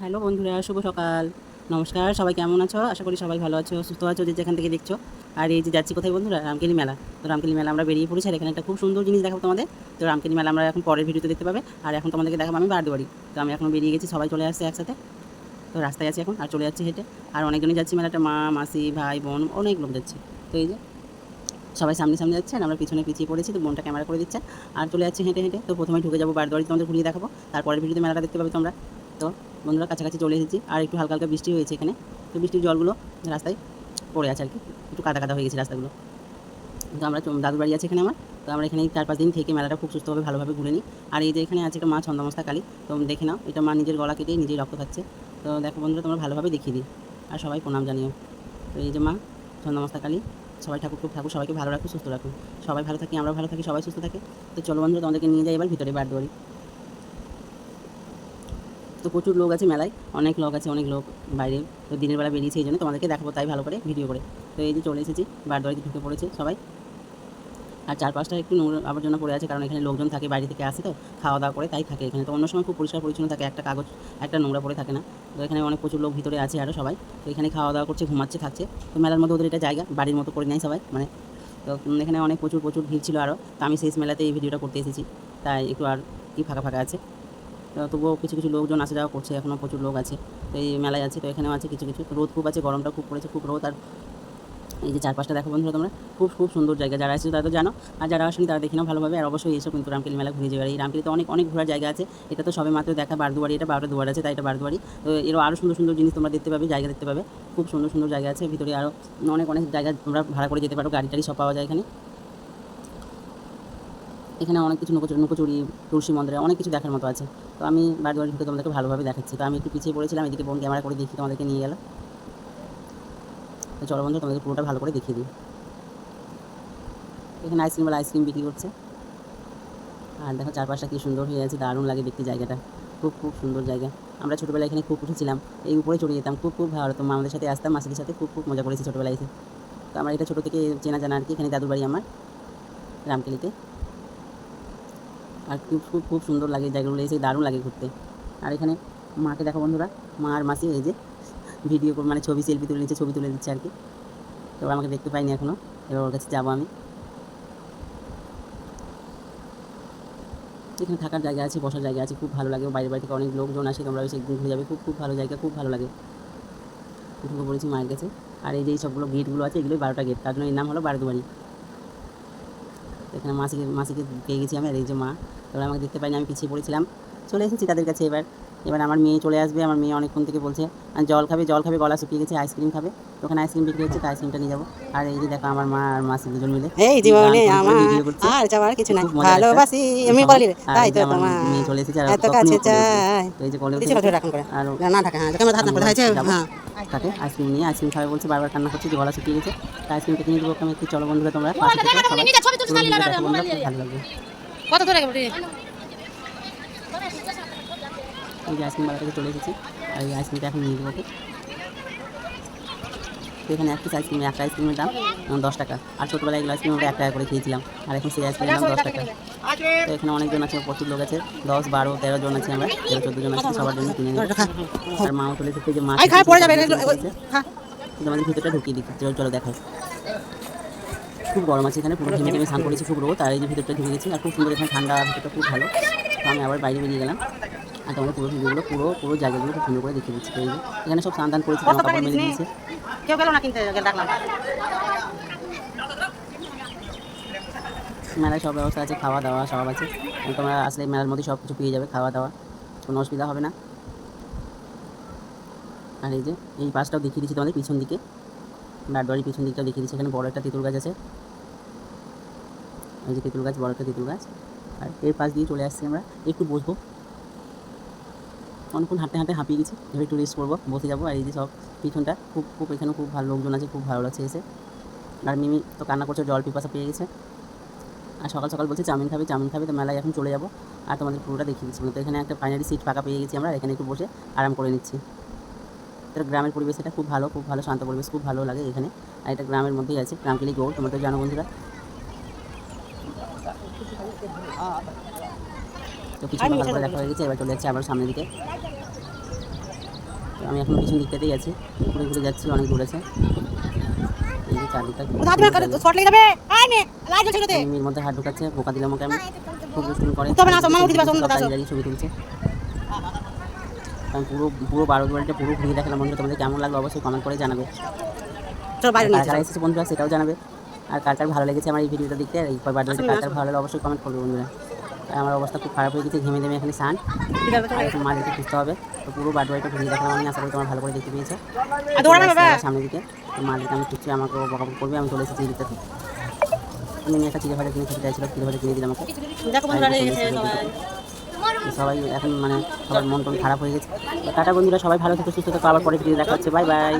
Hello বন্ধুরা, শুভ সকাল। নমস্কার, সবাই কেমন আছো? আশা করি সবাই ভালো আছো, সুস্থ আছো যে যেখান থেকে দেখছো। আর এই যে যাচ্ছি কোথায় বন্ধুরা? রামকেলি মেলা। তো রামকেলি মেলা আমরা বেরিয়ে পড়েছি, আর এখানে একটা খুব সুন্দর জিনিস দেখাবো তোমাদের। তো রামকেলি মেলা আমরা এখন পরের ভিডিওতে দেখতে পাবে। আর এখন তোমাদেরকে দেখাবো আমি বারদুয়ারি। তো আমি এখন বেরিয়ে গেছি, সবাই চলে আসছে একসাথে। তো রাস্তায় আছি এখন, আর চলে যাচ্ছি হেঁটে। আর অনেকজনই যাচ্ছি মেলাটা, মা, মাসি, ভাই, বোন, অনেক লোক যাচ্ছে। তো এই যে সবাই সামনে সামনে যাচ্ছে, আর আমরা পিছনে পিছিয়ে পড়েছি। তো বোনটা ক্যামেরা করে দিচ্ছে, আর চলে যাচ্ছে হেঁটে হেঁটে। তো প্রথমে ঢুকে যাবো বারদুয়ারি, তোমাদের ঘুরিয়ে দেখাবো। তারপরের ভিডিওতে মেলাটা দেখতে পাবে তোমরা। তো বন্ধুরা কাছাকাছি চলে এসেছি, আর একটু হালকা হালকা বৃষ্টি হয়েছে এখানে। তো বৃষ্টির জলগুলো রাস্তায় পড়ে আছে আর কি, একটু কাদা কাদা হয়ে গেছে রাস্তাগুলো। তো আমরা দাদুর বাড়ি আছে এখানে আমার। তো আমরা এখানে 4-5 দিন থেকে মেলাটা খুব সুস্থভাবে ভালোভাবে ঘুরে নিই। আর এই যে এখানে আছে একটা মা ছন্দমস্তা কালী। তো দেখে নাও, এটা মা নিজের গলা কেটে নিজেই রক্ত খাচ্ছে। তো দেখো বন্ধুরা, তোমরা ভালোভাবে দেখিয়ে দিই, আর সবাই প্রণাম জানিও। তো এই যে মা ছন্দমস্তা কালী, সবাই ঠাকুর সবাইকে ভালো রাখো, সুস্থ রাখো। সবাই ভালো থাকি, আমরা ভালো থাকি, সবাই সুস্থ থাকে। তো চলো বন্ধুরা, তোমাদেরকে নিয়ে যাই এবার ভিতরে বারদুয়ারি। তো প্রচুর লোক আছে মেলায়, অনেক লোক আছে, অনেক লোক বাইরে। তো দিনের বেলা বেরিয়েছে, এই জন্য তোমাদেরকে দেখাবো তাই ভালো করে ভিডিও করে। তো এই যে চলে এসেছি বারদুয়ারিতে, ঢুকে পড়েছে সবাই। আর চারপাশটা একটু নোংরা আবর্জনা পড়ে আছে, কারণ এখানে লোকজন থাকে, বাইরে থেকে আসে তো খাওয়া দাওয়া করে, তাই থাকে এখানে। তো অন্য সময় খুব পরিষ্কার পরিচ্ছন্ন থাকে, একটা কাগজ একটা নোংরা পড়ে থাকে না। তো এখানে অনেক প্রচুর লোক ভিতরে আছে আরও সবাই। তো এখানে খাওয়া দাওয়া করছে, ঘুমাচ্ছে, খাচ্ছে। তো মেলার মধ্যে ওদের এটা জায়গা, বাড়ির মতো করে নেয় সবাই মানে। তো এখানে অনেক প্রচুর প্রচুর ভিড় ছিল আরও। তো আমি শেষ মেলাতে এই ভিডিওটা করতে এসেছি, তাই একটু আর কি ফাঁকা ফাঁকা আছে। তো তবুও কিছু কিছু লোকজন আসা যাওয়া করছে, এখনও প্রচুর লোক আছে। তো এই মেলায় আছে, তো এখানেও আছে কিছু কিছু। রোদ খুব আছে, গরমটা খুব পড়েছে, খুব রোদ। আর এই যে চারপাশটা দেখো বন্ধুরা তোমরা, খুব খুব সুন্দর জায়গা। যারা আসছে তারা তো জানো, আর যারা আসেনি তারা দেখে নাও ভালোভাবে। আর অবশ্যই এসব কিন্তু রামকেলি মেলা ঘুরে যাবে। আর এই রামকেলিতে অনেক অনেক ঘোরার জায়গা আছে। এটা তো সবে মাত্র দেখা বারদুয়ারি, এটা 12টা দুয়ার আছে, তাই এটা বারদুয়ারি। তো এরও আরও সুন্দর সুন্দর জিনিস তোমরা দেখতে পাবে, জায়গা দেখতে পাবে। খুব সুন্দর সুন্দর জায়গা আছে ভিতরে, আরও অনেক অনেক জায়গা তোমরা ভাড়া করে যেতে পারো, গাড়ি টাড়ি সব পাওয়া যায় এখানে। এখানে অনেক কিছু লুকোচুরি, তুলসী মন্দিরে অনেক কিছু দেখার মতো আছে। তো আমি বারদুয়ারি ঢুকে তোমাদেরকে ভালোভাবে দেখাচ্ছি। তো আমি একটু পিছিয়ে পড়েছিলাম, এদিকে বোন ক্যামেরা করে দেখি তোমাদেরকে নিয়ে গেল। তো চলো বন্ধু, তোমাদেরকে পুরোটা ভালো করে দেখিয়ে দিই। এখানে আইসক্রিমওয়ালা আইসক্রিম বিক্রি করছে। আর দেখো চারপাশটা কী সুন্দর হয়ে আছে, দারুণ লাগে দেখতে জায়গাটা। খুব খুব সুন্দর জায়গা। আমরা ছোটোবেলায় এখানে খুব উঠেছিলাম, এই উপরে চড়ে যেতাম, খুব খুব ভালো হতো। আমাদের সাথে আসতাম, মাসিদের সাথে খুব খুব মজা করেছি ছোটোবেলায় এসে। তো আমার এটা ছোটো থেকে চেনা জানা আর কি। এখানে দাদুর বাড়ি আমার, রামকেলিতে। আর খুব খুব খুব সুন্দর লাগে জায়গাগুলো, এসে দারুণ লাগে ঘুরতে। আর এখানে মাকে দেখো বন্ধুরা, মা আর মাসি এই যে ভিডিও মানে ছবি সেলফি তুলে নিচ্ছে, ছবি তুলে দিচ্ছে আর কি। তো ওরা আমাকে দেখতে পাইনি এখনও, এবার ওর কাছে যাবো আমি। এখানে থাকার জায়গা আছে, বসার জায়গা আছে, খুব ভালো লাগে। বাইরে বাড়ি থেকে অনেক লোকজন আসে, তোমরা এসে ঘুরে যাবে, খুব খুব ভালো জায়গা, খুব ভালো লাগে। ঢুকে পড়েছি মায়ের কাছে। আর এই যে সবগুলো গেটগুলো আছে, এগুলোই 12টা গেট, তার জন্য এর নাম হলো বারদুয়ারি। এখানে মাসিকে মাসিকে পেয়ে গেছি আমি, আর এই যে মা। তোমরা আমাকে দেখতে পাইনি, আমি পিছিয়ে পড়েছিলাম। চলে এসেছি তাদের কাছে এবার। এবার আমার মেয়ে চলে আসবে। আমার মেয়ে অনেকক্ষণ থেকে বলছে জল খাবে, জল খাবে, গলা শুকিয়ে গেছে, আইসক্রিম খাবে। তো ওখানে আইসক্রিম বিক্রি হচ্ছে, তো আইসক্রিমটা নিয়ে যাবো। আর এই যে দেখো আমার মা আর মাসি দুজন মিলে এই জীবনে আমার ভিডিও করছে, আর যাওয়ার কিছু নাই, খুব মজা একটা ভালোবাসি আমি সময়। বলি রে, আর তাই এই তো যে আমার তোমার মেয়ে চলে এসেছে, আর এত তখনই কাছে কোলে উঠবে। চাই। তো এই যে কোলে উঠে দিছি গেছে। রাখুন করে আর না ঢাকা, হ্যাঁ ক্যামেরা হাত না করে হয়েছে। যাবো হ্যাঁ তাকে আইসক্রিম নিয়ে, আইসক্রিম খাবে বলছে, বারবার কান্না করছে যে গলা শুকিয়ে গেছে। তো আইসক্রিমটা কিনে দেবো আমি একটু। চলো বন্ধুরা তোমরা পাশে থেকে সবাই পুরো ভিডিও দেখো বন্ধুরা, খুব ভালো লাগবে। কত দূরে গেল এই যে আইসক্রিম বালা থেকে চলে এসেছি, আর এই আইসক্রিমটা এখন নিয়ে দেবো ওকে। তো এখানে এক পিস আইসক্রিম, একটা আইসক্রিমের দাম 10 টাকা। আর ছোটোবেলায় এগুলো আইসক্রিম আমরা 1 টাকা করে খেয়েছিলাম, আর এখন সেই আইসক্রিমের দাম 10 টাকা। তো এখানে অনেকজন আছে, প্রচুর লোক আছে, 10, 12, 13 জন আছে, আমরা 13-14 জন আছে, সবার জন্য কিনে নেবো। আর মাও চলে এসেছে, যে মা পড়ে যাবে তোমাদের ভিতরটা ঢুকিয়ে দিচ্ছি, চলো দেখাই। খুব গরম আছে এখানে, পুরো ঘেমে ঘেমে স্নান করেছি, খুব রোদ। আর এই যে ভিতরটা ঢুকে গেছি, আর খুব সুন্দর এখানে ঠান্ডা, ভিতরটা খুব ভালো। তো আমি আবার বাইরে বেরিয়ে গেলাম, আর তোমাদের পুরো ভিডিওগুলো পুরো জায়গাগুলো খুব সুন্দর করে দেখিয়ে দিচ্ছি। তো এই যে এখানে সব স্নান দান করেছি, জামা কাপড় মেলে দিয়েছে। কেউ গেল না কিনতে, ডাকলাম। মেলায় সব ব্যবস্থা আছে, খাওয়া দাওয়া সব আছে। তোমরা আসলে মেলার মধ্যে সব কিছু পেয়ে যাবে, খাওয়া দাওয়া কোনো অসুবিধা হবে না। আর এই যে এই পাশটাও দেখিয়ে দিচ্ছি তোমাদের, পিছন দিকে বারদুয়ারির পিছন দিকটাও দেখিয়ে দিচ্ছি। এখানে বড় একটা তেঁতুল গাছ আছে, এই যে তেঁতুল গাছ, বড় একটা তেঁতুল গাছ। আর এর পাশ দিয়ে চলে আসছি আমরা, একটু বসবো। অনেকক্ষণ হাঁটতে হাঁটতে হাঁপিয়ে গেছি, এবার একটু রেস্ট করবো, বসে যাবো। আর এই যে সব পিছনটা খুব খুব এখানে খুব ভালো লোকজন আছে, খুব ভালো লাগছে এসে। আর মিমি তো কান্না করছে, জল পিপাসা পেয়ে গেছে। আর সকাল সকাল বলছে চাউমিন খাবে, চাউমিন খাবে। তো মেলায় এখন চলে যাবো, আর তোমাদের পুরোটা দেখিয়ে দিচ্ছি। তো এখানে একটা ফাইনালি সিট ফাঁকা পেয়ে গেছি আমরা, এখানে একটু বসে আরাম করে নিচ্ছি। এটা গ্রামের পরিবেশ, এটা খুব ভালো, খুব ভালো শান্ত পরিবেশ, খুব ভালো লাগে এখানে। আর এটা গ্রামের মধ্যেই আছে, রামকেলি গৌড়, তোমরা তো জানো বন্ধুরা। তো কিছু ভালো করে দেখা হয়ে গেছে, এবার চলে যাচ্ছে আবার সামনের দিকে। আমি এখন পিছন দিকটাতেই আছি, ঘুরে ঘুরে যাচ্ছি, অনেক দূর আছে। এই যে চারদিকটা হাত ধরে স্পট লেগে যাবে আয় নে লাইট জ্বলছে রে এর মধ্যে হাত ঢুকাচ্ছে, বোকা দিলাম ওকে আমি, খুব দুষ্টুমি করে। তবে না সম্মান উঠে দিবা সব সম্মান দাঁড়িয়ে দাঁড়িয়ে ছবি তুলছে। আমি পুরো পুরো বারোয়ারিটা পুরো ঘুরে দেখালাম বন্ধুরা, তোমাদের কেমন লাগলো অবশ্যই কমেন্ট করে জানাবে। চল বাইরে নিয়ে কারা কারা এসেছে বন্ধুরা সেটাও জানাবে, আর কার কার ভালো লেগেছে আমার এই ভিডিওটা দেখতে, আর এই বারোয়ারিটা কার কার ভালো লাগলো অবশ্যই কমেন্ট করবে বন্ধুরা। আর আমার অবস্থা খুব খারাপ হয়ে গেছে, ঘেমে ঘেমে এখানে স্নান, আর এখন মাঝে খুঁজতে হবে। তো পুরো বারোয়ারিটা ঘুরে দেখালাম আমি, আশা করি তোমার ভালো করে দেখতে পেয়েছো। সামনের দিকে মালিক আমি খুঁজছি, আমাকে বকাবকি করবে, আমি চলে এসেছি এই দিকটাতে। আমি একটা চিড়ে ভাজা কিনে খেতে চাইছিলাম, চিড়ে ভাজা কিনে দিলাম আমাকে। দেখো বন্ধুরা এসেছে সবাই সবাই এখন মানে সবার মন টন খারাপ হয়ে গেছে। টাটা বন্ধুরা, সবাই ভালো থেকো, সুস্থ থেকো, আবার পরে ভিডিও দেখা হচ্ছে, বাই বাই।